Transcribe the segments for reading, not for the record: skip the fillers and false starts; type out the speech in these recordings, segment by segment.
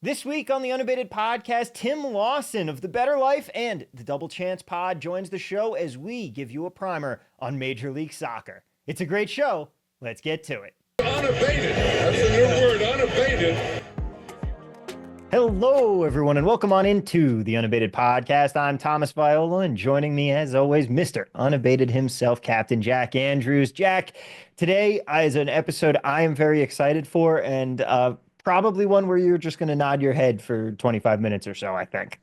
This week on the Unabated podcast, Tim Lawson of The Better Life and the Double Chance Pod joins the show as we give you a primer on Major League Soccer. It's a great show. Let's get to it. Unabated. That's the new word, unabated. Hello, everyone, and welcome on into the Unabated podcast. I'm Thomas Viola, and joining me, as always, Mr. Unabated himself, Captain Jack Andrews. Jack, today is an episode I am very excited for, and probably one where you're just going to nod your head for 25 minutes or so, I think.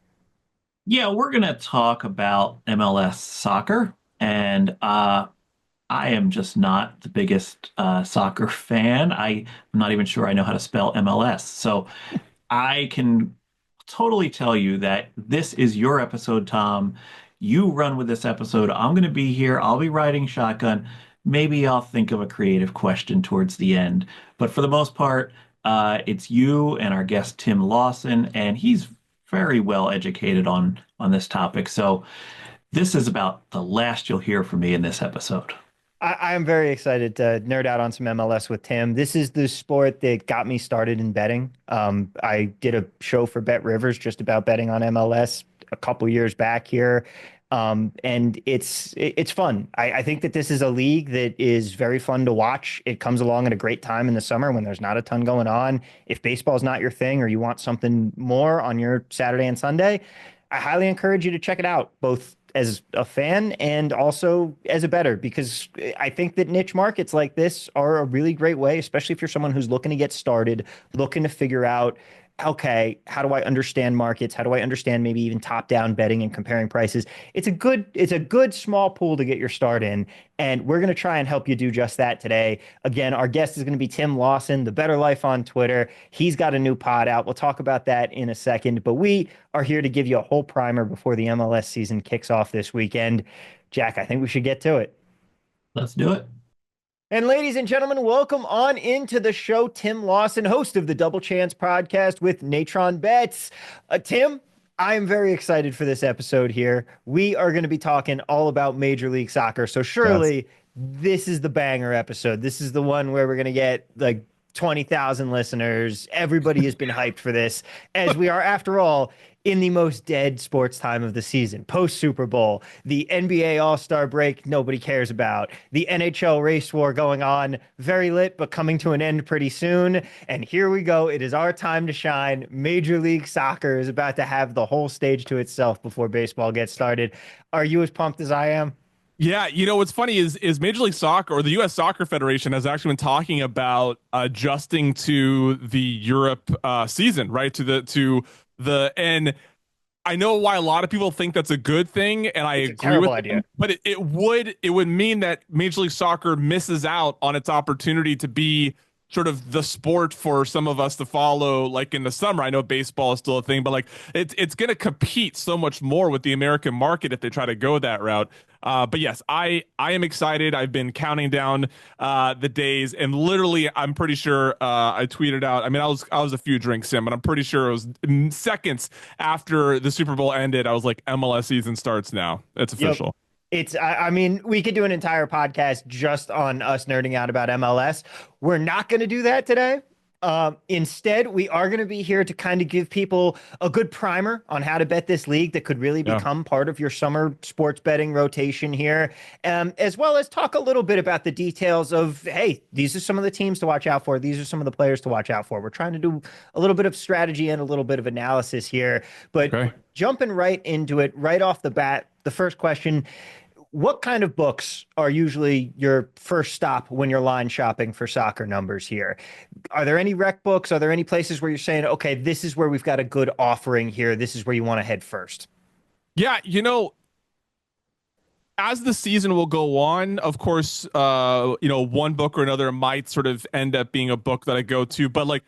Yeah, we're going to talk about MLS soccer, and I am just not the biggest soccer fan. I'm not even sure I know how to spell MLS. So I can totally tell you that this is your episode, Tom. You run with this episode. I'm going to be here. I'll be riding shotgun. Maybe I'll think of a creative question towards the end. But for the most part, it's you and our guest, Tim Lawson, and he's very well educated on this topic. So this is about the last you'll hear from me in this episode. I'm very excited to nerd out on some MLS with Tim. This is the sport that got me started in betting. I did a show for Bet Rivers just about betting on MLS a couple years back here. And it's fun. I think that this is a league that is very fun to watch. It comes along at a great time in the summer when there's not a ton going on. If baseball is not your thing or you want something more on your Saturday and Sunday, I highly encourage you to check it out, both as a fan and also as a bettor, because I think that niche markets like this are a really great way, especially if you're someone who's looking to get started, looking to figure out, okay, how do I understand markets? How do I understand maybe even top-down betting and comparing prices? It's a good small pool to get your start in, and we're going to try and help you do just that today. Again, our guest is going to be Tim Lawson, The Better Life on Twitter. He's got a new pod out. We'll talk about that in a second, but we are here to give you a whole primer before the MLS season kicks off this weekend. Jack, I think we should get to it. Let's do it. And ladies and gentlemen, welcome on into the show, Tim Lawson, host of the Double Chance podcast with Natron Bets. Tim, I am very excited for this episode here. We are going to be talking all about Major League Soccer. So surely this is the banger episode. This is the one where we're going to get like 20,000 listeners. Everybody has been hyped for this, as we are, after all, in the most dead sports time of the season, post Super Bowl, the NBA All-Star break nobody cares about, the NHL race war going on, very lit, but coming to an end pretty soon. And here we go. It is our time to shine. Major League Soccer is about to have the whole stage to itself before baseball gets started. Are you as pumped as I am? Yeah, what's funny is Major League Soccer, or the U.S. Soccer Federation, has actually been talking about adjusting to the Europe season, right? And I know why a lot of people think that's a good thing, and I agree with idea. them, but it would mean that Major League Soccer misses out on its opportunity to be sort of the sport for some of us to follow, like in the summer. I know baseball is still a thing, but like it's going to compete so much more with the American market if they try to go that route. But yes, I am excited. I've been counting down the days, and literally, I'm pretty sure I tweeted out. I mean, I was a few drinks in, but I'm pretty sure it was seconds after the Super Bowl ended. I was like, MLS season starts now. It's official. Yep. I mean, we could do an entire podcast just on us nerding out about MLS. We're not going to do that today. Instead, we are going to be here to kind of give people a good primer on how to bet this league that could really become part of your summer sports betting rotation here, as well as talk a little bit about the details of, hey, these are some of the teams to watch out for. These are some of the players to watch out for. We're trying to do a little bit of strategy and a little bit of analysis here, but jumping right into it, right off the bat, the first question: what kind of books are usually your first stop when you're line shopping for soccer numbers here? Are there any rec books? Are there any places where you're saying, okay, this is where we've got a good offering here, this is where you want to head first? Yeah, as the season will go on, of course, one book or another might sort of end up being a book that I go to, but like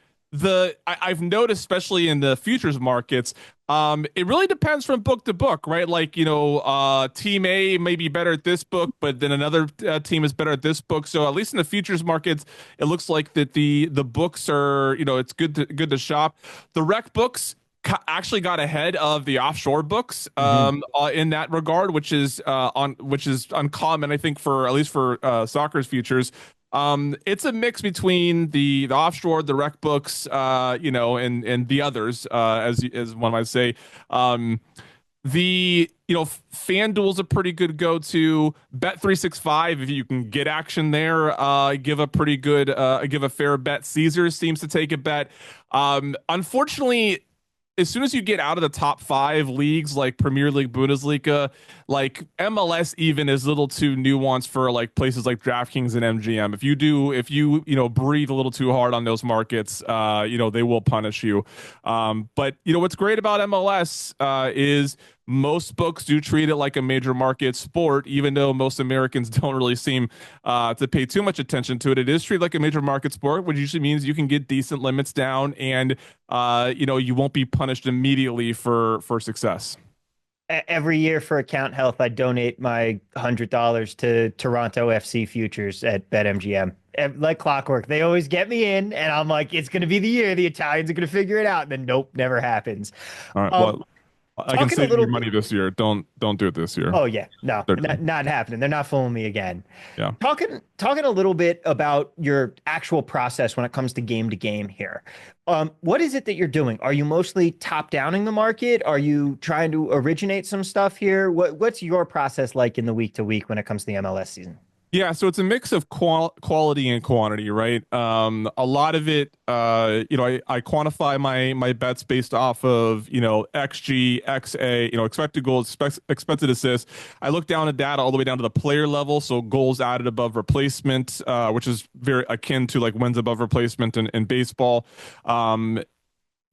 I've noticed, especially in the futures markets, it really depends from book to book, right? Like, team A may be better at this book, but then another team is better at this book. So at least in the futures markets, it looks like that the books are, it's good to shop. The rec books actually got ahead of the offshore books in that regard, which is uncommon, I think, for at least for soccer's futures. It's a mix between the offshore, the rec books, and the others, as one might say. Um, FanDuel's a pretty good go-to. Bet365, if you can get action there, give a fair bet. Caesars seems to take a bet. Unfortunately, as soon as you get out of the top five leagues like Premier League, Bundesliga, like MLS even is a little too nuanced for like places like DraftKings and MGM. If you breathe a little too hard on those markets, they will punish you. But what's great about MLS is most books do treat it like a major market sport, even though most Americans don't really seem to pay too much attention to it. It is treated like a major market sport, which usually means you can get decent limits down, and you won't be punished immediately for success. Every year for account health, I donate my $100 to Toronto FC futures at BetMGM. Like clockwork, they always get me in, and I'm like, it's going to be the year the Italians are going to figure it out. And then nope, never happens. All right. Um, Well, I can talking a save little you money this year. Don't do it this year. Oh yeah, no, They're not, done. not happening. They're not fooling me again. Yeah. Talking a little bit about your actual process when it comes to game here. What is it that you're doing? Are you mostly top downing the market? Are you trying to originate some stuff here? What's your process like in the week to week when it comes to the MLS season? Yeah, so it's a mix of quality and quantity, right? A lot of it, I quantify my bets based off of, XG, XA, expected goals, expected assists. I look down at data all the way down to the player level, so goals added above replacement, which is very akin to like wins above replacement in baseball.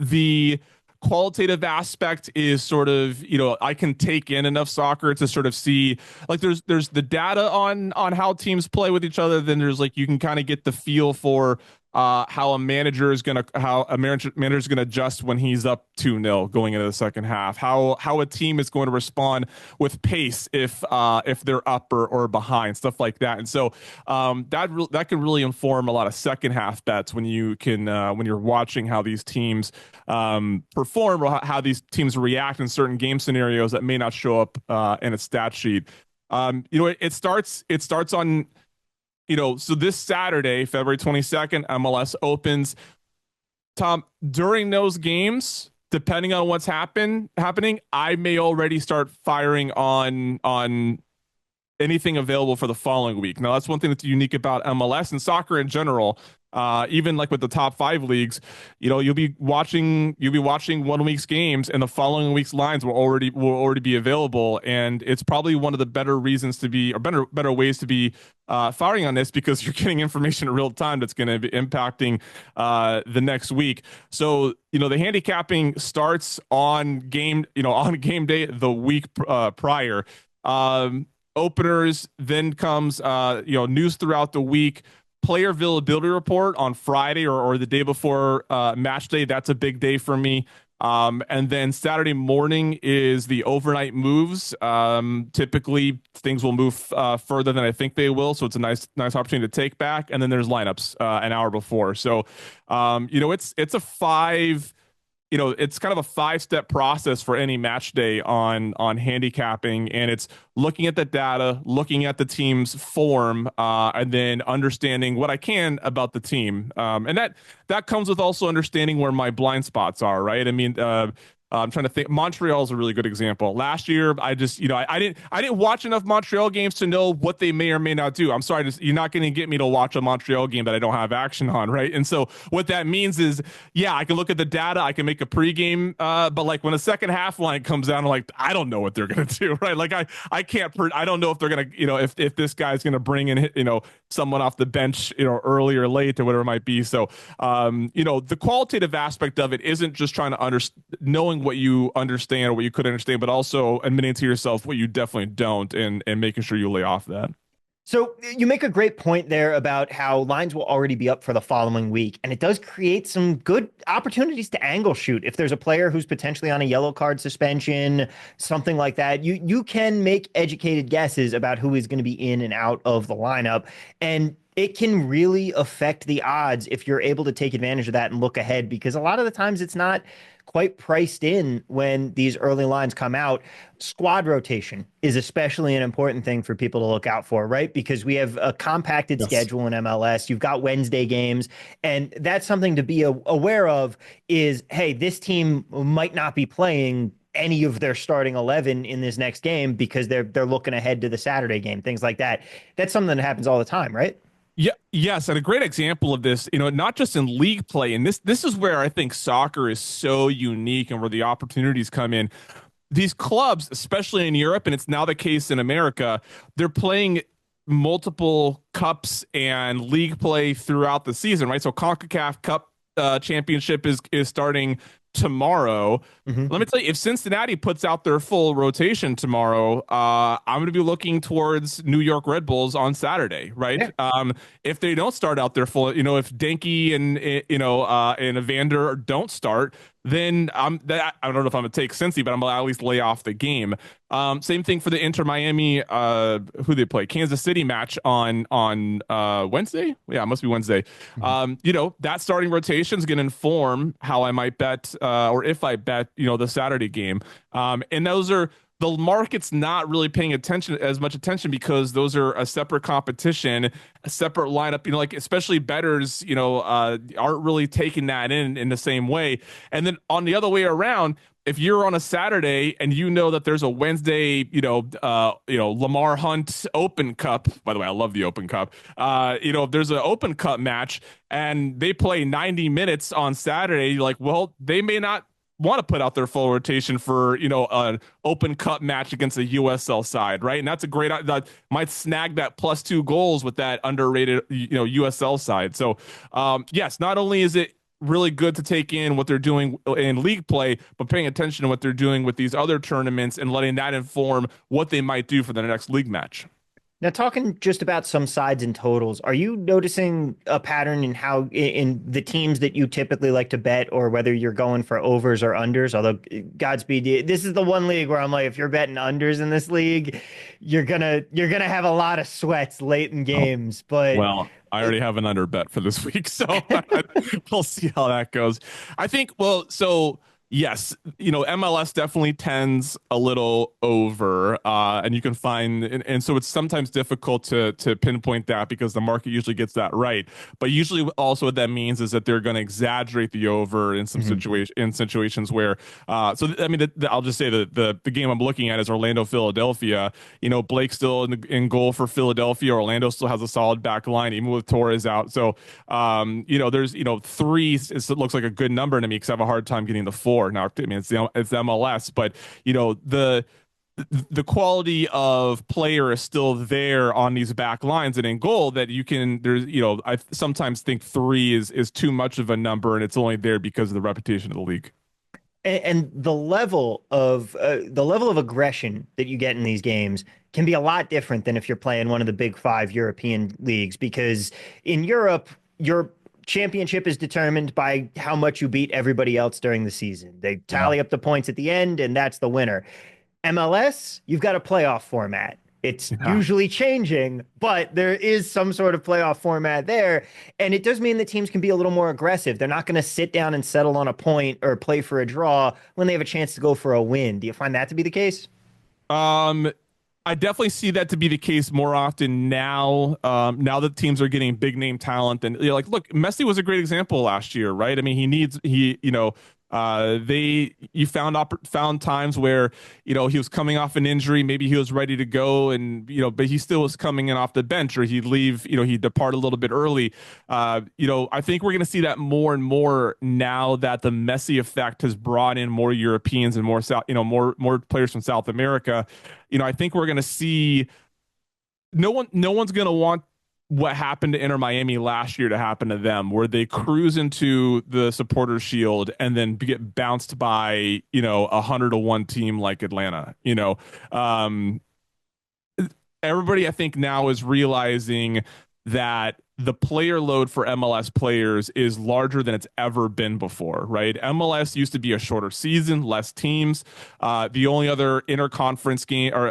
The qualitative aspect is sort of, I can take in enough soccer to sort of see, like, there's the data on how teams play with each other. Then there's like, you can kind of get the feel for how a manager is gonna adjust when he's up 2-0 going into the second half, how a team is going to respond with pace if they're up or behind, stuff like that. And so that can really inform a lot of second half bets when you're watching how these teams perform, or how these teams react in certain game scenarios that may not show up in a stat sheet. It starts on, so this Saturday, February 22nd, MLS opens. Tom, during those games, depending on what's happening, I may already start firing on anything available for the following week. Now, that's one thing that's unique about MLS and soccer in general. Even like with the top five leagues, you'll be watching 1 week's games, and the following week's lines will already be available. And it's probably one of the better reasons to be, or better ways to be firing on this, because you're getting information in real time that's going to be impacting the next week. So the handicapping starts on game day the week prior. Openers, then comes news throughout the week. Player availability report on Friday or the day before match day. That's a big day for me. And then Saturday morning is the overnight moves. Typically things will move further than I think they will, so it's a nice opportunity to take back. And then there's lineups an hour before. So it's a five. It's kind of a 5-step process for any match day on handicapping, and it's looking at the data, looking at the team's form, and then understanding what I can about the team. And that comes with also understanding where my blind spots are, right? I mean, I'm trying to think. Montreal is a really good example. Last year, I just, I didn't watch enough Montreal games to know what they may or may not do. I'm sorry, you're not going to get me to watch a Montreal game that I don't have action on, right? And so what that means is, yeah, I can look at the data, I can make a pregame, but like when a second half line comes down, I'm like, I don't know what they're going to do, right? Like I can't, I don't know if they're going to, if this guy's going to bring in, someone off the bench, early or late or whatever it might be. So, the qualitative aspect of it isn't just trying to knowing what you understand or what you could understand, but also admitting to yourself what you definitely don't, and making sure you lay off that. So you make a great point there about how lines will already be up for the following week, and it does create some good opportunities to angle shoot. If there's a player who's potentially on a yellow card suspension, something like that, you can make educated guesses about who is going to be in and out of the lineup. And it can really affect the odds if you're able to take advantage of that and look ahead, because a lot of the times it's not quite priced in when these early lines come out. Squad rotation is especially an important thing for people to look out for, right? Because we have a compacted Yes. schedule in MLS. You've got Wednesday games, and that's something to be aware of is, hey, this team might not be playing any of their starting 11 in this next game because they're looking ahead to the Saturday game, things like that. That's something that happens all the time, right? Yeah, yes, and a great example of this, not just in league play, and this is where I think soccer is so unique and where the opportunities come in. These clubs, especially in Europe, and it's now the case in America, they're playing multiple cups and league play throughout the season, right? So CONCACAF Cup championship is starting tomorrow. Mm-hmm. Let me tell you, if Cincinnati puts out their full rotation tomorrow, I'm going to be looking towards New York Red Bulls on Saturday, right? Yeah. If they don't start out their full, if Denke and Evander don't start, then I don't know if I'm gonna take Cincy, but I'm gonna at least lay off the game. Same thing for the Inter Miami, who they play, Kansas City match on Wednesday. Yeah, it must be Wednesday. Mhm. That starting rotation is gonna inform how I might bet, or if I bet, the Saturday game. And those are the market's not really paying as much attention because those are a separate competition, a separate lineup. Like especially bettors, aren't really taking that in the same way. And then on the other way around, if you're on a Saturday and you know that there's a Wednesday, Lamar Hunt Open Cup. By the way, I love the Open Cup. If there's an Open Cup match and they play 90 minutes on Saturday, you're like, well, they may not want to put out their full rotation for an Open Cup match against a USL side, right? And that's a great that might snag that +2 goals with that underrated USL side. So yes, not only is it really good to take in what they're doing in league play, but paying attention to what they're doing with these other tournaments and letting that inform what they might do for the next league match. Now, talking just about some sides and totals, are you noticing a pattern in how in the teams that you typically like to bet, or whether you're going for overs or unders? Although, Godspeed, this is the one league where I'm like, if you're betting unders in this league, you're gonna have a lot of sweats late in Oh, games. But well, I already have an under bet for this week, so we'll see how that goes. I think, well, so yes, MLS definitely tends a little over, and you can find, and so it's sometimes difficult to pinpoint that because the market usually gets that right. But usually, also what that means is that they're going to exaggerate the over in some Mhm. situations where, I mean, I'll just say the game I'm looking at is Orlando Philadelphia. Blake's still in goal for Philadelphia. Orlando still has a solid back line, even with Torres out. So, there's, three, it looks like a good number to me because I have a hard time getting the four. Now, I mean, it's MLS, but, the quality of player is still there on these back lines and in goal that I sometimes think three is too much of a number and it's only there because of the reputation of the league. And the level of aggression that you get in these games can be a lot different than if you're playing one of the big five European leagues, because in Europe, your championship is determined by how much you beat everybody else during the season. They Yeah. tally up the points at the end, and that's the winner. MLS, you've got a playoff format. It's Yeah. usually changing, but there is some sort of playoff format there. And it does mean that teams can be a little more aggressive. They're not going to sit down and settle on a point or play for a draw when they have a chance to go for a win. Do you find that to be the case? Um, I definitely see that to be the case more often now. Now that teams are getting big name talent, and like, look, Messi was a great example last year, right? I mean, you found times where he was coming off an injury, maybe he was ready to go, and but he still was coming in off the bench, or he'd leave, he'd depart a little bit early. I think we're going to see that more and more now that the Messi effect has brought in more Europeans and more more players from South America. I think we're going to see no one's going to want what happened to Inter Miami last year to happen to them, where they cruise into the supporters shield and then get bounced by, 100-1 team like Atlanta. Um, Everybody I think now is realizing that the player load for MLS players is larger than it's ever been before, right? MLS used to be a shorter season, less teams. The only other interconference game or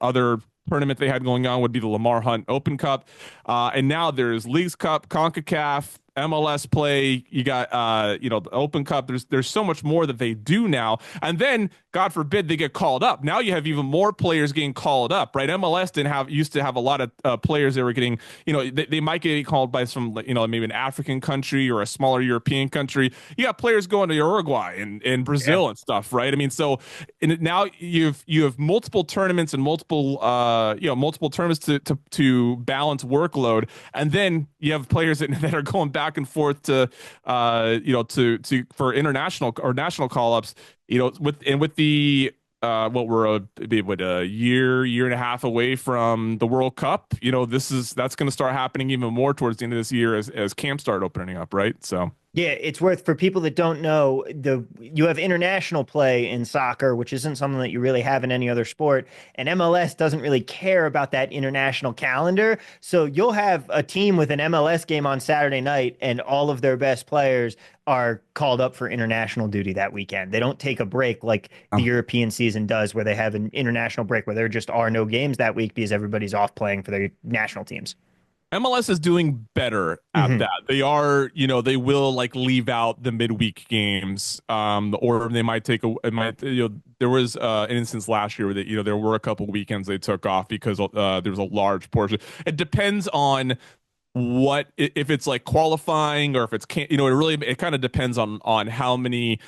other tournament they had going on would be the Lamar Hunt Open Cup. And now there's Leagues Cup, CONCACAF, MLS play. You got the Open Cup. There's so much more that they do now. And then, God forbid, they get called up. Now you have even more players getting called up, right? MLS used to have a lot of players that were getting, they might get called by some, maybe an African country or a smaller European country. You got players going to Uruguay and Brazil and stuff, right? I mean, so now you have multiple tournaments and multiple tournaments to balance workload, and then you have players that are going back and forth to for international or national call-ups, with the what we're a year and a half away from the World Cup. That's going to start happening even more towards the end of this year as camps start opening up, right? So Yeah, it's worth for people that don't know, you have international play in soccer, which isn't something that you really have in any other sport, and MLS doesn't really care about that international calendar. So you'll have a team with an MLS game on Saturday night, and all of their best players are called up for international duty that weekend. They don't take a break like the European season does, where they have an international break where there just are no games that week because everybody's off playing for their national teams. MLS is doing better at that. They are, they will like leave out the midweek games, or they might there was an instance last year where there were a couple weekends they took off because there was a large portion. It depends on if it's like qualifying or if it's it kind of depends on how many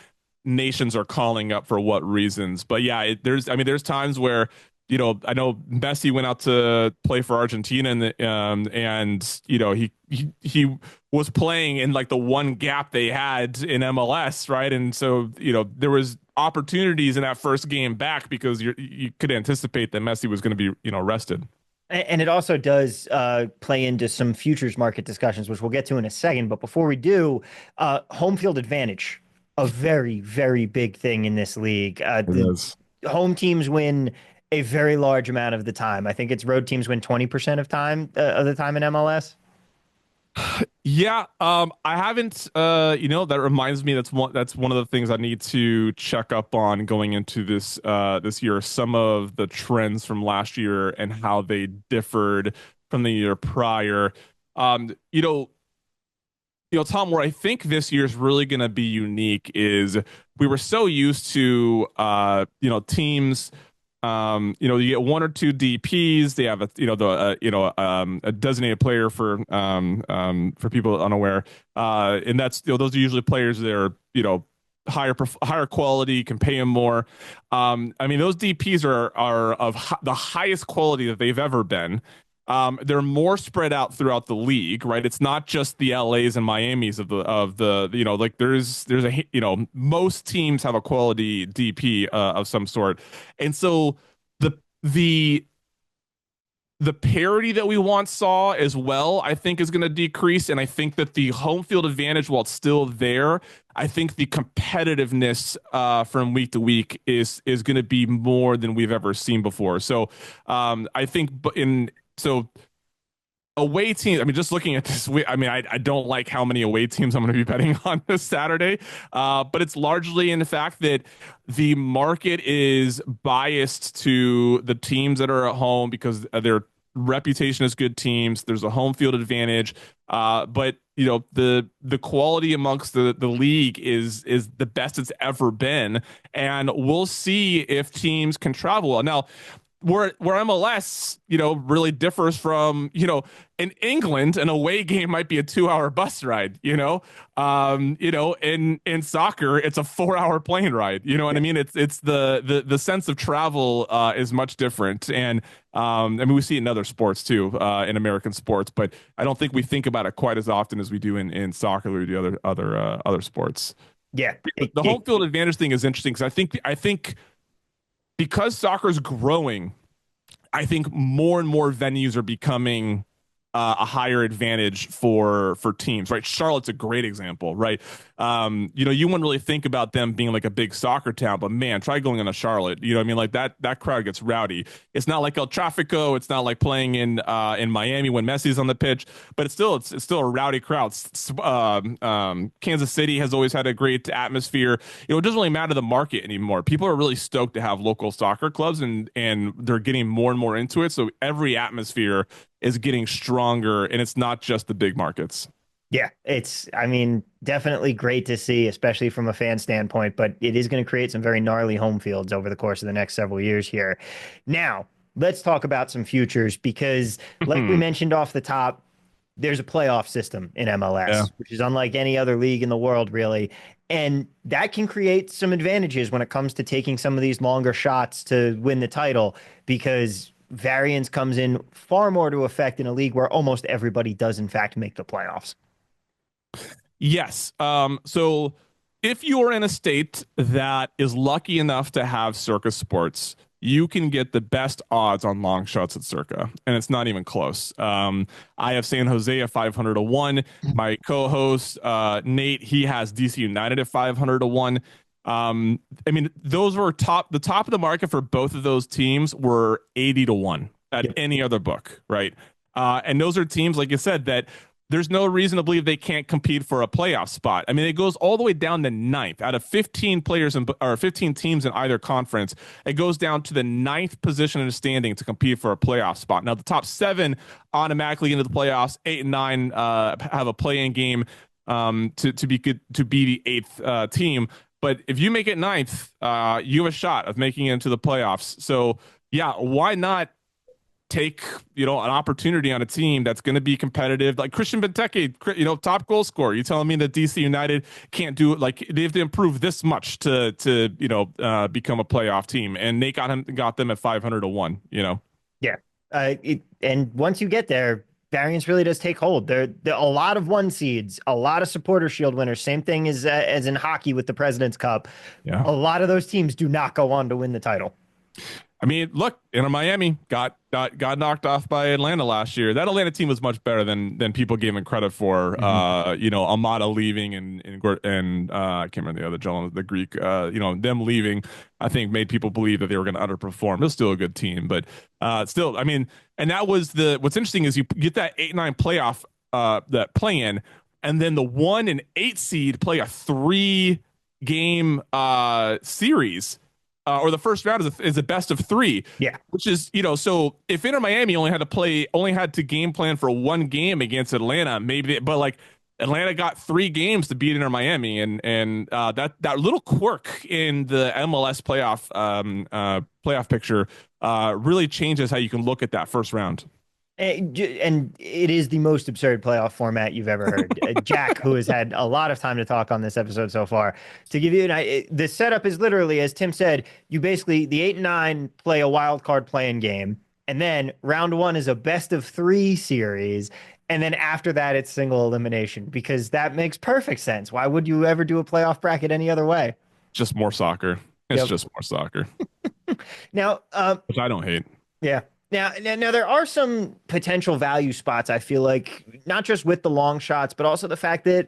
nations are calling up for what reasons. But yeah, there's times where I know Messi went out to play for Argentina, and he was playing in like the one gap they had in MLS, right? And so there was opportunities in that first game back because you could anticipate that Messi was going to be rested. And it also does play into some futures market discussions, which we'll get to in a second. But before we do, home field advantage, a very, very big thing in this league. The home teams win a very large amount of the time. I think it's road teams win 20% of the time in MLS. Yeah, I haven't. That reminds me. That's one of the things I need to check up on going into this year. Some of the trends from last year and how they differed from the year prior. Tom, where I think this year is really going to be unique is we were so used to teams. You get one or two DPs. They have a designated player for people unaware, and that's those are usually players that are higher quality, can pay them more. Those DPs are of the highest quality that they've ever been. They're more spread out throughout the league, right? It's not just the LAs and Miamis of the like there's a most teams have a quality DP of some sort, and so the parity that we once saw as well, I think, is going to decrease, and I think that the home field advantage, while it's still there, I think the competitiveness from week to week is going to be more than we've ever seen before. So I think away teams, just looking at this, I don't like how many away teams I'm going to be betting on this Saturday, but it's largely in the fact that the market is biased to the teams that are at home because their reputation as good teams. There's a home field advantage, but the quality amongst the league is the best it's ever been, and we'll see if teams can travel well. Now, where MLS, really differs from, in England, an away game might be a 2-hour bus ride, in soccer, it's a 4-hour plane ride. You know what I mean? It's the sense of travel is much different. And we see it in other sports too, in American sports, but I don't think we think about it quite as often as we do in soccer or we do other sports. Yeah. The home field advantage thing is interesting because I think because soccer is growing, I think more and more venues are becoming a higher advantage for teams, right? Charlotte's a great example, right? You wouldn't really think about them being like a big soccer town, but man, try going into Charlotte. You know what I mean? Like that crowd gets rowdy. It's not like El Trafico. It's not like playing in Miami when Messi's on the pitch, but it's still a rowdy crowd. Kansas City has always had a great atmosphere. It doesn't really matter the market anymore. People are really stoked to have local soccer clubs, and they're getting more and more into it. So every atmosphere is getting stronger, and it's not just the big markets. Yeah, I mean, definitely great to see, especially from a fan standpoint, but it is going to create some very gnarly home fields over the course of the next several years here. Now, let's talk about some futures because, like we mentioned off the top, there's a playoff system in Yeah. MLS, which is unlike any other league in the world, really. And that can create some advantages when it comes to taking some of these longer shots to win the title because variance comes in far more to effect in a league where almost everybody does, in fact, make the playoffs. Yes. So if you are in a state that is lucky enough to have Circa Sports, you can get the best odds on long shots at Circa, and it's not even close. I have San Jose at 500 to 1. My co-host, Nate, he has DC United at 500 to 1. I mean, those were the top of the market for both of those teams were 80 to 1 at any other book, right? And those are teams, like you said, that there's no reason to believe they can't compete for a playoff spot. I mean, it goes all the way down to ninth out of 15 players or 15 teams in either conference. It goes down to the ninth position in the standing to compete for a playoff spot. Now, the top 7 automatically into the playoffs. 8 and 9 have a play-in game to be good to be the 8th team. But if you make it ninth, you have a shot of making it into the playoffs. So yeah, why not take an opportunity on a team that's going to be competitive, like Christian Benteke, top goal scorer. You telling me that DC United can't do it? Like they have to improve this much to become a playoff team, and they got them at 500 to 1. Yeah, and once you get there, variance really does take hold. There a lot of 1 seeds, a lot of supporter shield winners. Same thing as in hockey with the President's Cup. Yeah, a lot of those teams do not go on to win the title. I mean, look, Inter Miami got knocked off by Atlanta last year. That Atlanta team was much better than people gave him credit for. Amada leaving and I can't remember the other gentleman, the Greek. Them leaving, I think made people believe that they were going to underperform. It was still a good team, but still, I mean, and that was what's interesting is you get that 8-9 playoff that play in, and then the 1 and 8 seed play a 3-game series. Or the first round is a best of 3. Yeah, which is so if Inter Miami only had to game plan for 1 game against Atlanta, but like Atlanta got 3 games to beat Inter Miami, and that little quirk in the MLS playoff picture really changes how you can look at that first round. And it is the most absurd playoff format you've ever heard. Jack, who has had a lot of time to talk on this episode so far, to give you the setup is literally, as Tim said, you basically, the 8 and 9 play a wild card playing game, and then round 1 is a best of 3 series, and then after that, it's single elimination, because that makes perfect sense. Why would you ever do a playoff bracket any other way? Just more soccer. It's just more soccer. Now, which I don't hate. Yeah. Now, there are some potential value spots, I feel like, not just with the long shots, but also the fact that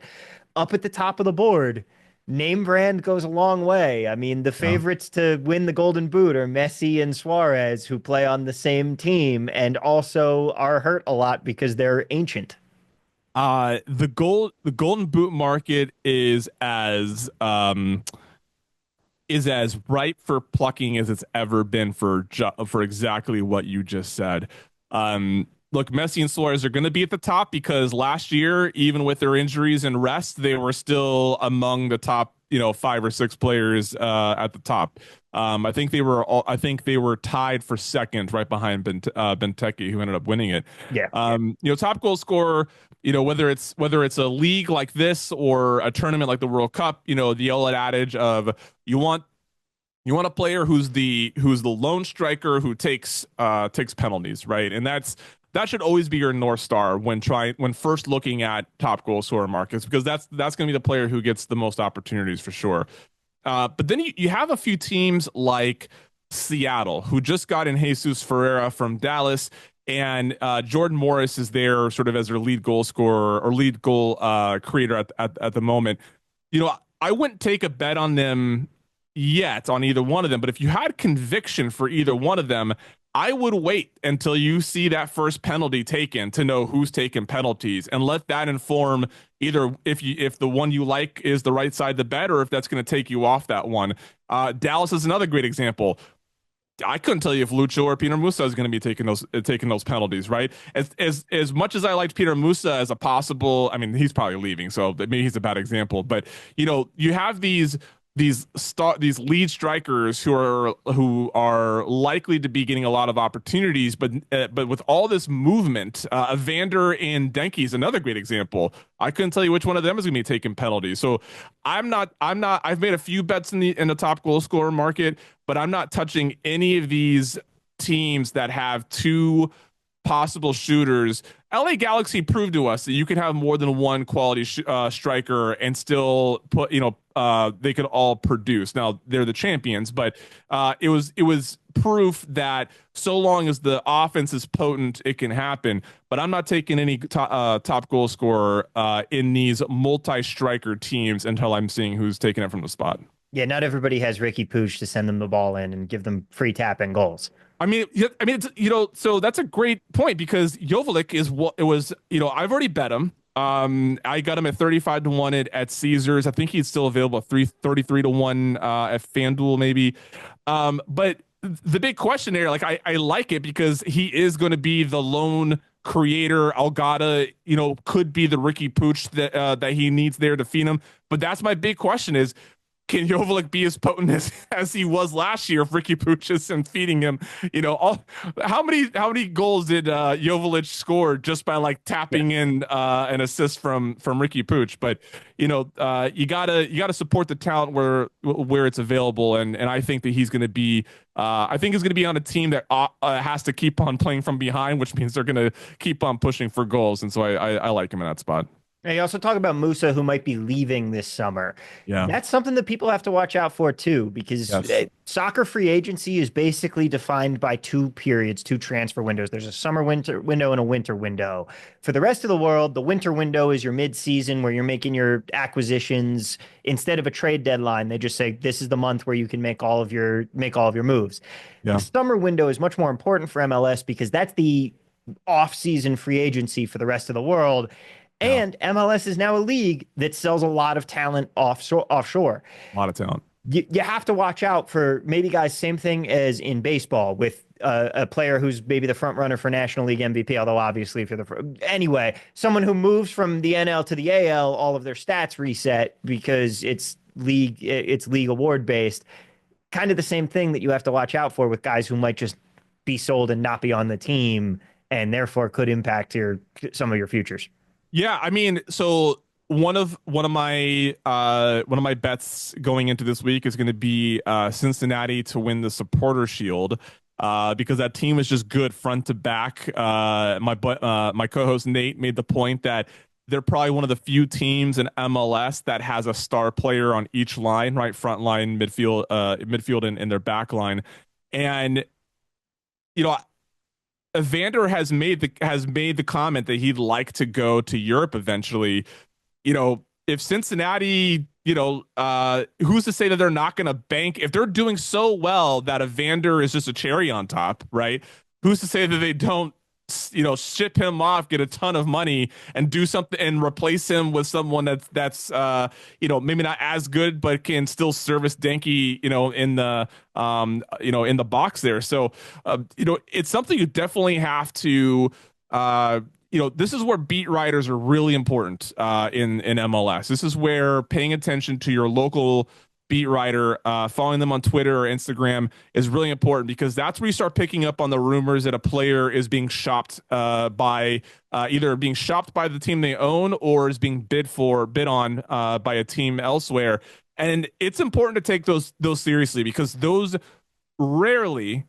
up at the top of the board, name brand goes a long way. I mean, the favorites to win the Golden Boot are Messi and Suarez, who play on the same team and also are hurt a lot because they're ancient. The Golden Boot market is as ripe for plucking as it's ever been for exactly what you just said. Look, Messi and Suarez are going to be at the top because last year, even with their injuries and rest, they were still among the top, 5 or 6 players at the top. I think they were tied for second, right behind Benteke, who ended up winning it. Yeah. Top goal scorer. Whether it's a league like this or a tournament like the World Cup, the old adage of you want a player who's the lone striker who takes penalties, right? And that should always be your North Star when first looking at top goal scorer markets, because that's going to be the player who gets the most opportunities for sure. But then you have a few teams like Seattle who just got in Jesus Ferreira from Dallas. And Jordan Morris is there sort of as their lead goal scorer or lead goal creator at the moment. I wouldn't take a bet on them yet on either one of them, but if you had conviction for either one of them, I would wait until you see that first penalty taken to know who's taking penalties and let that inform either if the one you like is the right side of the bet or if that's going to take you off that one. Dallas is another great example. I couldn't tell you if Lucho or Peter Musa is going to be taking those penalties, right? As much as I liked Peter Musa as a possible, I mean, he's probably leaving, so maybe he's a bad example. But you have these lead strikers who are likely to be getting a lot of opportunities, but with all this movement, Evander and Denke is another great example. I couldn't tell you which one of them is going to be taking penalties. So I've made a few bets in the top goal scorer market, but I'm not touching any of these teams that have two possible shooters. LA Galaxy proved to us that you can have more than one quality striker and still put, they could all produce. Now they're the champions, but it was proof that so long as the offense is potent, it can happen. But I'm not taking any top goal scorer in these multi-striker teams until I'm seeing who's taking it from the spot. Yeah, not everybody has Ricky Pooch to send them the ball in and give them free tap and goals. So that's a great point because Joveljic is what it was. I've already bet him. I got him at 35-1 at Caesars. I think he's still available at 33-1 at FanDuel maybe. But the big question there, like I like it because he is going to be the lone creator. Algada, could be the Ricky Pooch that he needs there to feed him. But that's my big question is, can Joveljic be as potent as he was last year if Ricky Pooch isn't feeding him? How many goals did Joveljic score just by like tapping in an assist from Ricky Pooch? But you gotta support the talent where it's available, and I think that he's going to be. I think he's going to be on a team that has to keep on playing from behind, which means they're going to keep on pushing for goals, and so I like him in that spot. Now, you also talk about Musa, who might be leaving this summer. Yeah. That's something that people have to watch out for, too, because soccer free agency is basically defined by two periods, two transfer windows. There's a summer-winter window and a winter window. For the rest of the world, the winter window is your mid-season where you're making your acquisitions. Instead of a trade deadline, they just say, this is the month where you can make all of your moves. Yeah. The summer window is much more important for MLS because that's the off-season free agency for the rest of the world. And MLS is now a league that sells a lot of talent offshore. A lot of talent. You have to watch out for maybe, guys, same thing as in baseball with a player who's maybe the front runner for National League MVP, although obviously if you're anyway, someone who moves from the NL to the AL, all of their stats reset because it's league award based. Kind of the same thing that you have to watch out for with guys who might just be sold and not be on the team and therefore could impact some of your futures. Yeah, I mean, so one of my bets going into this week is going to be Cincinnati to win the Supporter Shield because that team is just good front to back. My co-host Nate made the point that they're probably one of the few teams in MLS that has a star player on each line, right? Front line, midfield, and their back line, and Evander has made the comment that he'd like to go to Europe eventually. If Cincinnati, who's to say that they're not going to bank if they're doing so well that Evander is just a cherry on top, right? Who's to say that they don't, ship him off, get a ton of money, and do something and replace him with someone that's maybe not as good but can still service Denke, in the box there. So it's something you definitely have to this is where beat writers are really important in MLS. This is where paying attention to your local beat writer, following them on Twitter or Instagram is really important because that's where you start picking up on the rumors that a player is being shopped by either being shopped by the team they own or is being bid on by a team elsewhere. And it's important to take those seriously because those rarely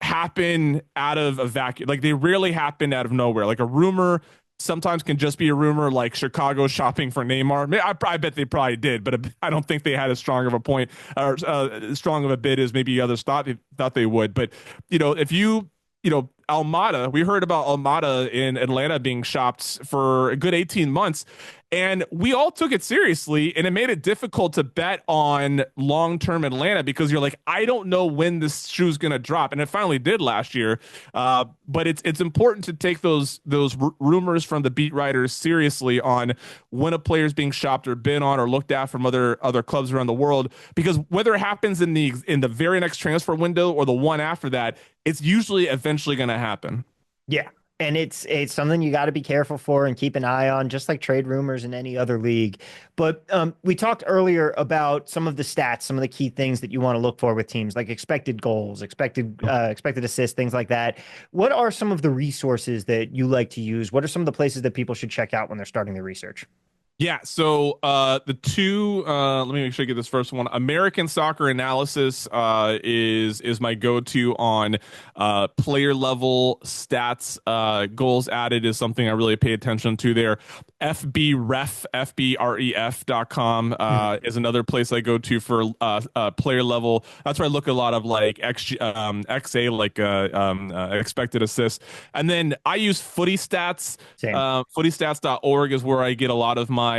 happen out of a vacuum. Like they rarely happen out of nowhere. Like a rumor sometimes can just be a rumor, like Chicago shopping for Neymar. I bet they probably did, but I don't think they had as strong of a point or strong of a bid as maybe others thought they would. But if Almada, we heard about Almada in Atlanta being shopped for a good 18 months. And we all took it seriously, and it made it difficult to bet on long-term Atlanta because you're like, I don't know when this shoe's going to drop, and it finally did last year. But it's important to take those rumors from the beat writers seriously on when a player's being shopped or bid on or looked at from other clubs around the world, because whether it happens in the very next transfer window or the one after that, it's usually eventually going to happen. Yeah. And it's something you got to be careful for and keep an eye on, just like trade rumors in any other league. But we talked earlier about some of the stats, some of the key things that you want to look for with teams, like expected goals, expected assists, things like that. What are some of the resources that you like to use? What are some of the places that people should check out when they're starting their research? Yeah, so the two let me make sure I get this first one. American Soccer Analysis is my go-to on player level stats. Goals added is something I really pay attention to there. FBref.com is another place I go to for player level. That's where I look at a lot of like XA, like expected assists. And then I use Footy Stats. Same. Footystats.org is where I get a lot of my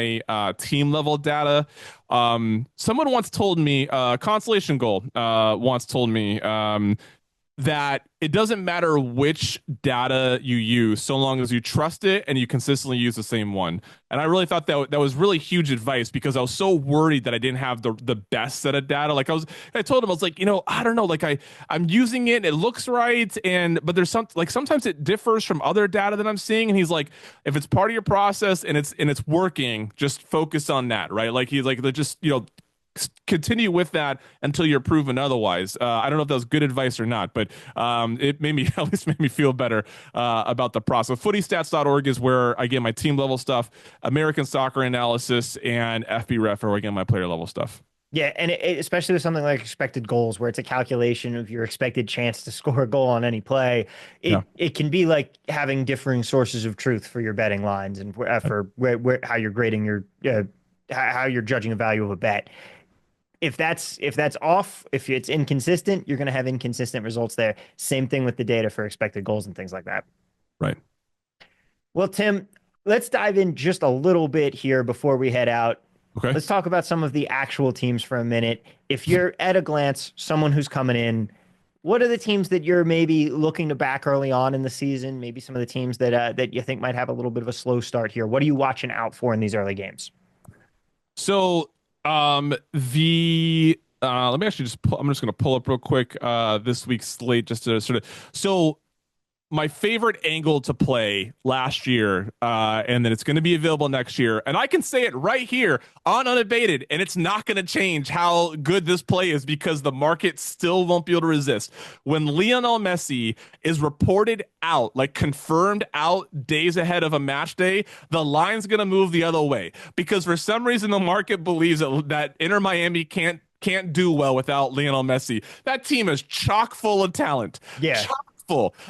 team level data. Someone once told me, Consolation Goal once told me that it doesn't matter which data you use, so long as you trust it and you consistently use the same one. And I really thought that was really huge advice, because I was so worried that I didn't have the best set of data. Like I told him, I was like, I don't know, like I'm using it, it looks right, but there's sometimes it differs from other data that I'm seeing. And he's like, if it's part of your process and it's working, just focus on that, right? Like he's like, just continue with that until you're proven otherwise. I don't know if that was good advice or not, but it made me at least made me feel better about the process. Footystats.org is where I get my team level stuff. American Soccer Analysis and FBref are where I get my player level stuff. Yeah, and especially with something like expected goals, where it's a calculation of your expected chance to score a goal on any play, it can be like having differing sources of truth for your betting lines and for how you're grading your how you're judging the value of a bet. If that's off, if it's inconsistent, you're going to have inconsistent results there. Same thing with the data for expected goals and things like that. Right. Well, Tim, let's dive in just a little bit here before we head out. Okay. Let's talk about some of the actual teams for a minute. If you're at a glance, someone who's coming in, what are the teams that you're maybe looking to back early on in the season? Maybe some of the teams that you think might have a little bit of a slow start here. What are you watching out for in these early games? So let me actually I'm just going to pull up real quick this week's slate just to sort of. So my favorite angle to play last year, and then it's going to be available next year, and I can say it right here on Unabated, and it's not going to change how good this play is, because the market still won't be able to resist. When Lionel Messi is reported out, like confirmed out days ahead of a match day, the line's going to move the other way, because for some reason the market believes that Inter Miami can't do well without Lionel Messi. That team is chock full of talent. Yeah.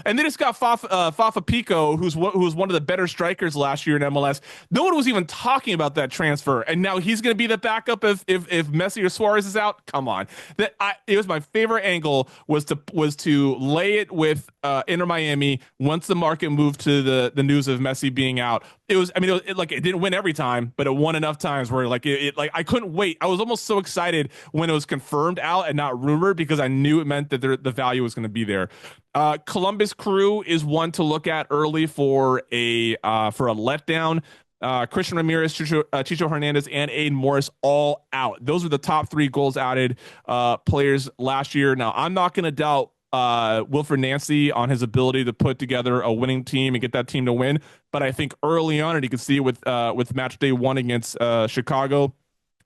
And they just got Fafa Pico, who's one of the better strikers last year in MLS. No one was even talking about that transfer, and now he's going to be the backup if Messi or Suarez is out. Come on, it was my favorite angle was to lay it with Inter Miami once the market moved to the news of Messi being out. It didn't win every time, but it won enough times where I couldn't wait. I was almost so excited when it was confirmed out and not rumored, because I knew it meant that the value was going to be there. Columbus Crew is one to look at early for a letdown. Christian Ramirez, Chicho Hernandez, and Aiden Morris all out. Those are the top three goals added players last year. Now, I'm not going to doubt Wilfred Nancy on his ability to put together a winning team and get that team to win, but I think early on, and you can see with match day one against Chicago,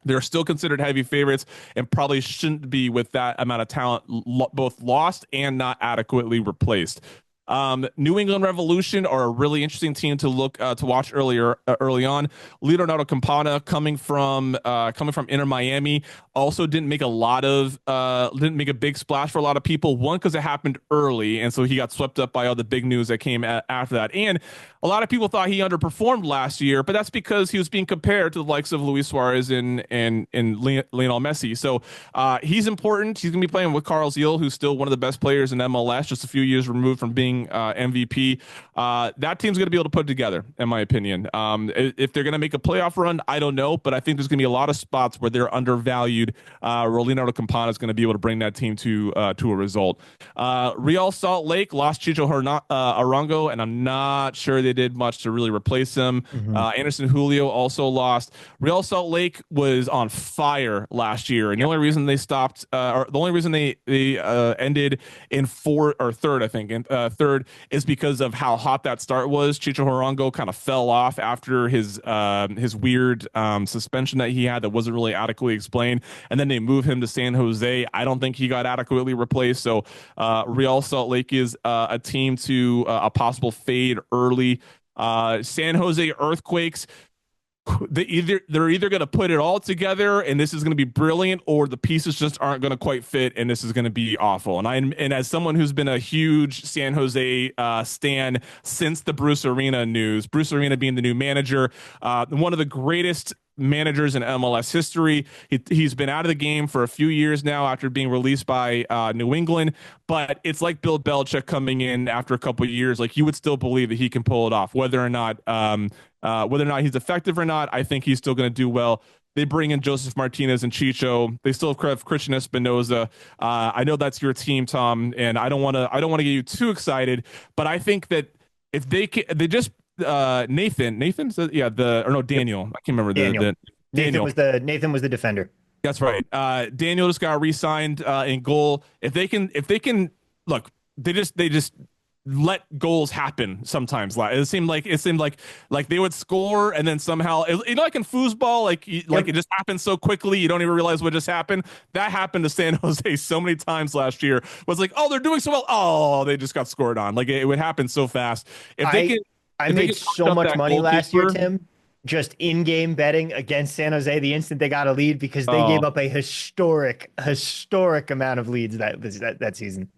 they're still considered heavy favorites and probably shouldn't be, with that amount of talent both lost and not adequately replaced. New England Revolution are a really interesting team to watch early on. Leonardo Campana coming from Inter Miami also didn't make a big splash for a lot of people. One, because it happened early, and so he got swept up by all the big news that came after that. And a lot of people thought he underperformed last year, but that's because he was being compared to the likes of Luis Suarez and Lionel Messi. So he's important. He's going to be playing with Carlos Eel, who's still one of the best players in MLS, just a few years removed from being reigning MVP. That team's going to be able to put it together, in my opinion. If they're going to make a playoff run, I don't know, but I think there's going to be a lot of spots where they're undervalued. Leonardo Campana is going to be able to bring that team to a result. Real Salt Lake lost Chicho Arango, and I'm not sure they did much to really replace him. Anderson Julio also lost. Real Salt Lake was on fire last year, and the only reason they stopped, or the only reason they ended in third, I think, third, is because of how hot that start was. Chicho Arango kind of fell off after his weird suspension that he had that wasn't really adequately explained, and then they moved him to San Jose. I don't think he got adequately replaced. So Real Salt Lake is a team to a possible fade early. San Jose Earthquakes, they're either going to put it all together and this is going to be brilliant, or the pieces just aren't going to quite fit and this is going to be awful. And as someone who's been a huge San Jose stan since the Bruce Arena news, Bruce Arena being the new manager, one of the greatest managers in MLS history. He's been out of the game for a few years now after being released by New England, but it's like Bill Belichick coming in after a couple of years. Like, you would still believe that he can pull it off, whether or not he's effective or not. I think he's still going to do well. They bring in Joseph Martinez and Chicho. They still have Christian Espinoza. I know that's your team, Tom, and I don't want to get you too excited, but I think that if they just Daniel. I can't remember Daniel. Daniel Nathan was the defender. That's right. Daniel just got re-signed in goal. If they can look, they just let goals happen sometimes. It seemed like they would score and then somehow, like in foosball, like it just happens so quickly you don't even realize what just happened. That happened to San Jose so many times last year. It was like, oh, they're doing so well. Oh, they just got scored on. Like, it would happen so fast. I made so much money last year, Tim, just in-game betting against San Jose the instant they got a lead, because they gave up a historic amount of leads that season.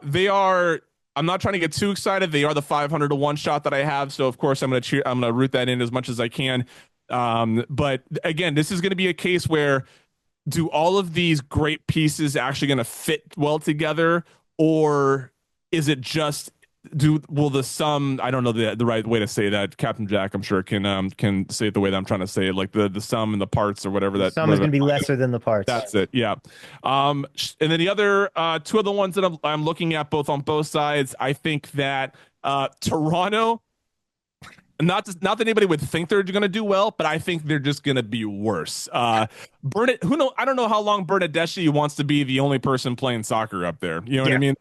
They are. I'm not trying to get too excited. They are the 500 to 1 shot that I have, so of course I'm going to root that in as much as I can. But again, this is going to be a case where, do all of these great pieces actually going to fit well together, or is it just will the sum, I don't know the right way to say that. Captain Jack, I'm sure, can say it the way that I'm trying to say it, like the sum and the parts or whatever. That sum is going to be lesser than the parts. That's it. Yeah. And then the other two of the ones that I'm looking at both on both sides, I think that Toronto, not that anybody would think they're going to do well, but I think they're just going to be worse. I don't know how long Bernadeschi wants to be the only person playing soccer up there. You know what I mean?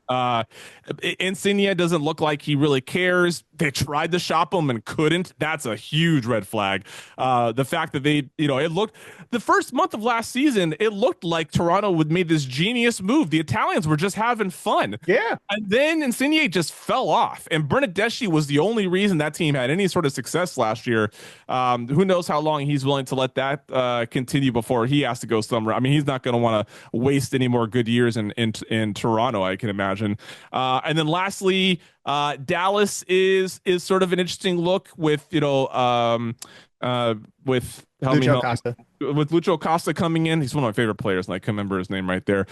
Insigne doesn't look like he really cares. They tried to shop him and couldn't. That's a huge red flag. The fact that it looked, the first month of last season, it looked like Toronto would made this genius move. The Italians were just having fun. Yeah. And then Insigne just fell off, and Bernadeschi was the only reason that team had any sort of success last year. Who knows how long he's willing to let that continue before he has to go somewhere. I mean, he's not going to want to waste any more good years in Toronto, I can imagine. And then lastly, Dallas is sort of an interesting look with Lucho Costa. With Lucho Costa coming in. He's one of my favorite players, and I can remember his name right there.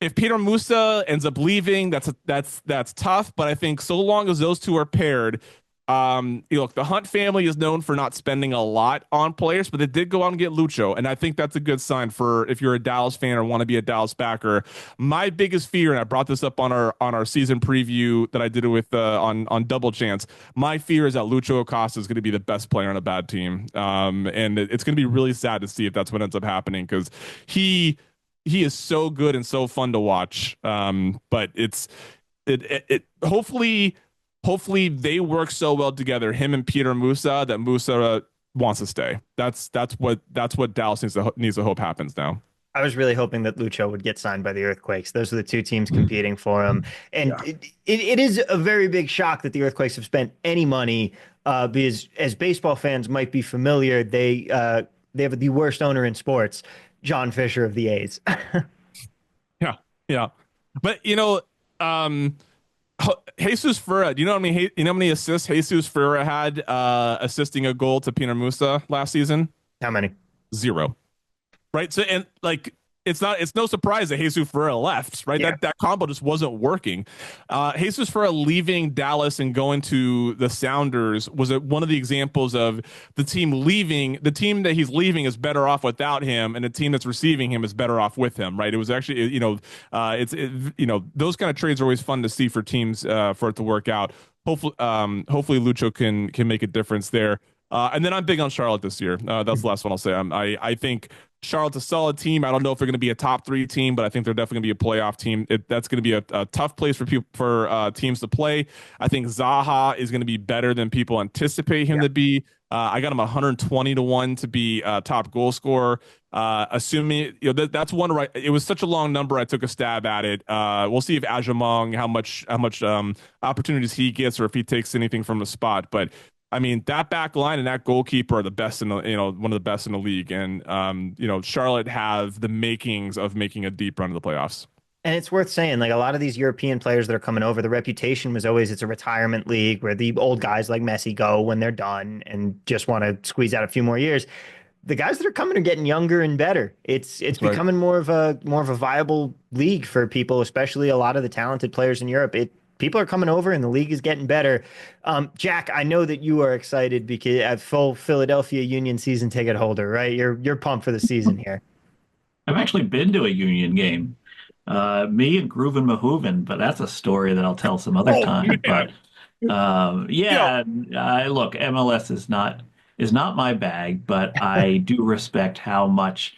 If Peter Musa ends up leaving, that's tough. But I think so long as those two are paired, look, the Hunt family is known for not spending a lot on players, but they did go out and get Lucho, and I think that's a good sign for if you're a Dallas fan or want to be a Dallas backer. My biggest fear, and I brought this up on our season preview that I did it with on Double Chance. My fear is that Lucho Acosta is going to be the best player on a bad team, and it's going to be really sad to see if that's what ends up happening, because he is so good and so fun to watch. But hopefully they work so well together, him and Peter Musa, that Musa wants to stay. That's what Dallas needs to hope happens now. I was really hoping that Lucho would get signed by the Earthquakes. Those are the two teams competing for him. And it is a very big shock that the Earthquakes have spent any money, because as baseball fans might be familiar, they have the worst owner in sports, John Fisher of the A's. Yeah. But Jesus Ferreira, do you know how many assists Jesus Ferreira had assisting a goal to Peter Musa last season? How many? 0. Right. So, and like, it's no surprise that Jesus Ferreira left, right? Yeah. That combo just wasn't working. Jesus Ferreira leaving Dallas and going to the Sounders was one of the examples of the team leaving. The team that he's leaving is better off without him, and the team that's receiving him is better off with him, right? It was actually, those kind of trades are always fun to see for teams, for it to work out. Hopefully Lucho can make a difference there. And then I'm big on Charlotte this year. That's the last one I'll say. I think Charlotte's a solid team. I don't know if they're going to be a top 3 team, but I think they're definitely going to be a playoff team. That's going to be a tough place for teams to play. I think Zaha is going to be better than people anticipate him to be. I got him 120-1 to be top goal scorer. Assuming that's one right. It was such a long number. I took a stab at it. We'll see if Ajamong how much opportunities he gets or if he takes anything from the spot. But I mean, that back line and that goalkeeper are the best in the, one of the best in the league. And, Charlotte have the makings of making a deep run to the playoffs. And it's worth saying, like a lot of these European players that are coming over, the reputation was always it's a retirement league where the old guys like Messi go when they're done and just want to squeeze out a few more years. The guys that are coming are getting younger and better. It's becoming more of a viable league for people, especially a lot of the talented players in Europe. People are coming over and the league is getting better. Jack, I know that you are excited because at full Philadelphia Union season ticket holder, right? You're pumped for the season here. I've actually been to a Union game. Me and Groovin Mahooven, but that's a story that I'll tell some other time. Man. But look, MLS is not my bag, but I do respect how much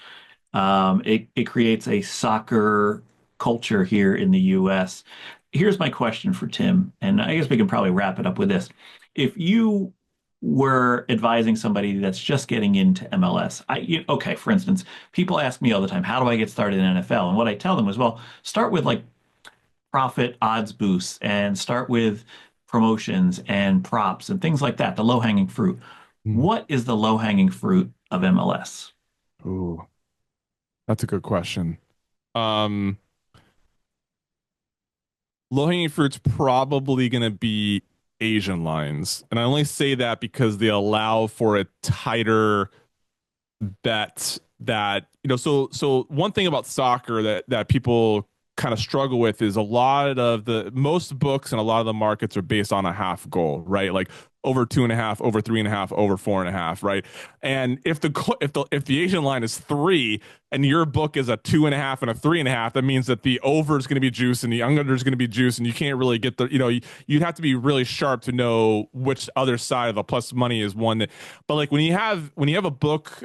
it creates a soccer culture here in the U.S. Here's my question for Tim, and I guess we can probably wrap it up with this. If you were advising somebody that's just getting into MLS, okay, for instance, people ask me all the time, how do I get started in NFL? And what I tell them is, well, start with like profit odds boosts and start with promotions and props and things like that, the low-hanging fruit. What is the low-hanging fruit of MLS? Ooh, that's a good question. Low-hanging fruit's probably going to be Asian lines. And I only say that because they allow for a tighter bet that, so one thing about soccer that people kind of struggle with is most books and a lot of the markets are based on a half goal, right? Like over 2.5, over 3.5, over 4.5, right? And if the Asian line is 3 and your book is a 2.5 and a 3.5, that means that the over is going to be juice and the under is going to be juice, and you can't really get you'd have to be really sharp to know which other side of the plus money is one that. But like when you have a book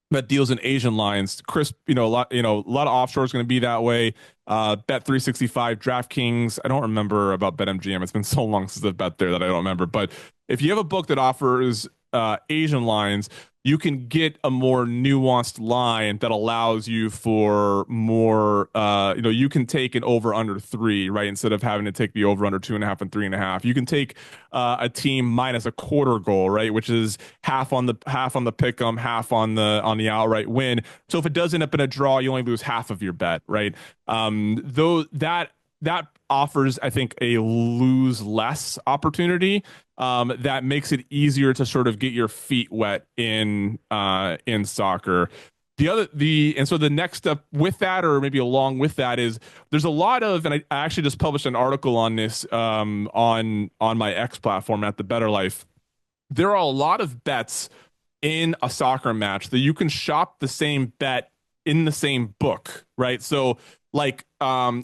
that deals in Asian lines, crisp, a lot of offshore is going to be that way. Bet 365, DraftKings. I don't remember about BetMGM. It's been so long since I've bet there that I don't remember. But if you have a book that offers Asian lines, you can get a more nuanced line that allows you for more, you can take an over under 3, right? Instead of having to take the over under 2.5 and 3.5, you can take a team minus a quarter goal, right? Which is half on the pick 'em, half on the outright win. So if it does end up in a draw, you only lose half of your bet, right? Though that offers, I think, a lose less opportunity that makes it easier to sort of get your feet wet in soccer. And so the next step with that, or maybe along with that, is there's a lot of, and I actually just published an article on this on my X platform at The Better Life. There are a lot of bets in a soccer match that you can shop the same bet in the same book, right? So like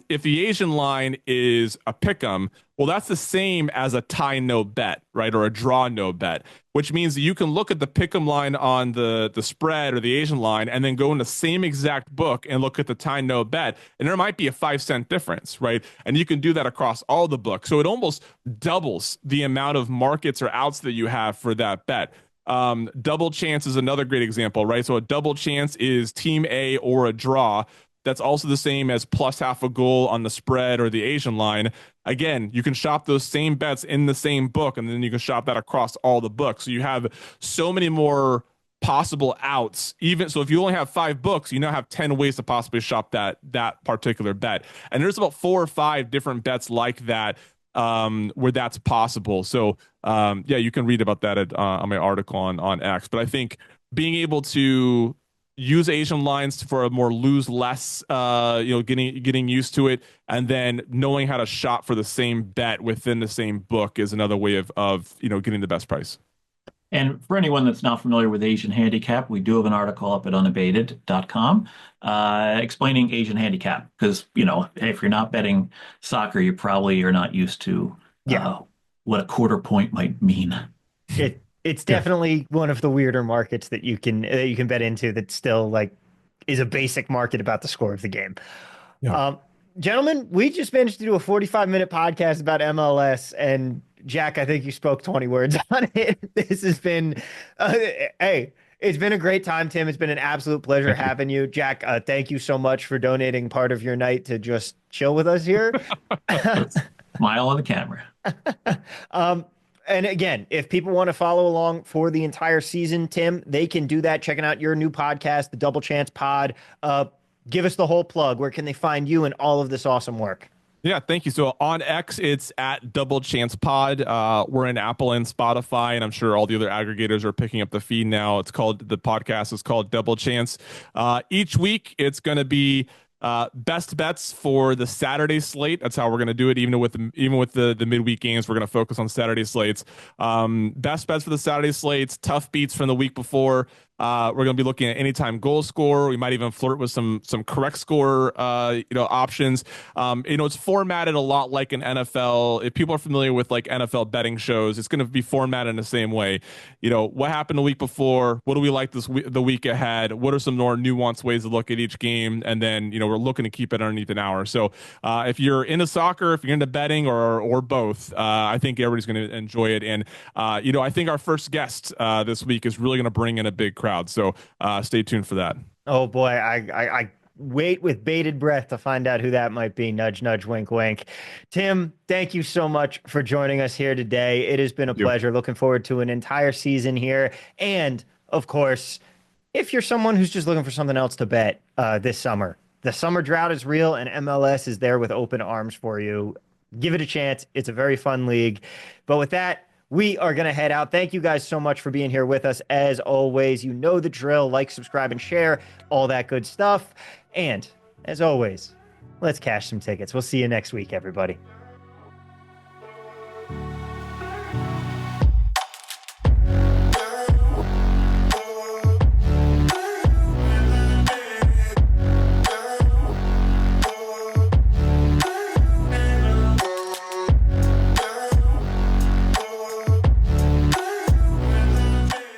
if the Asian line is a pick'em, well, that's the same as a tie no bet, right? Or a draw no bet, which means that you can look at the pick'em line on the spread or the Asian line and then go in the same exact book and look at the tie no bet. And there might be a 5-cent difference, right? And you can do that across all the books. So it almost doubles the amount of markets or outs that you have for that bet. Double chance is another great example, right? So a double chance is team A or a draw. That's also the same as plus half a goal on the spread or the Asian line. Again, you can shop those same bets in the same book, and then you can shop that across all the books. So you have so many more possible outs. Even so, if you only have 5 books, you now have 10 ways to possibly shop that particular bet. And there's about 4 or 5 different bets like that where that's possible. So you can read about that on my article on X. But I think being able to use Asian lines for a more lose less, getting used to it, and then knowing how to shop for the same bet within the same book is another way of getting the best price. And for anyone that's not familiar with Asian handicap, we do have an article up at unabated.com explaining Asian handicap because, if you're not betting soccer, you probably are not used to Yeah. what a quarter point might mean. It's definitely one of the weirder markets that you can bet into that still like is a basic market about the score of the game. Yeah. Gentlemen, we just managed to do a 45-minute podcast about MLS, and Jack, I think you spoke 20 words on it. This has been, hey, it's been a great time, Tim. It's been an absolute pleasure having you. Jack, thank you so much for donating part of your night to just chill with us here. Smile on the camera. And again, if people want to follow along for the entire season, Tim, they can do that. Checking out your new podcast, the Double Chance Pod. Give us the whole plug. Where can they find you and all of this awesome work? Yeah, thank you. So on X, it's at Double Chance Pod. We're in Apple and Spotify, and I'm sure all the other aggregators are picking up the feed now. The podcast is called Double Chance. Each week, it's going to be best bets for the Saturday slate. That's how we're going to do it. Even with the midweek games, we're going to focus on Saturday slates. Best bets for the Saturday slates. Tough beats from the week before. We're going to be looking at anytime goal score. We might even flirt with some correct score, options. It's formatted a lot like an NFL. If people are familiar with like NFL betting shows, it's going to be formatted in the same way. What happened the week before? What do we like the week ahead? What are some more nuanced ways to look at each game? And then, we're looking to keep it underneath an hour. So if you're into soccer, if you're into betting or both, I think everybody's going to enjoy it. And, I think our first guest this week is really going to bring in a big crowd. So stay tuned for that. Oh boy, I wait with bated breath to find out who that might be. Nudge, nudge, wink, wink. Tim, thank you so much for joining us here today. It has been a pleasure. Looking forward to an entire season here. And of course, if you're someone who's just looking for something else to bet this summer, the summer drought is real and MLS is there with open arms for you. Give it a chance. It's a very fun league. But with that, we are going to head out. Thank you guys so much for being here with us. As always, you know the drill. Like, subscribe, and share. All that good stuff. And as always, let's cash some tickets. We'll see you next week, everybody.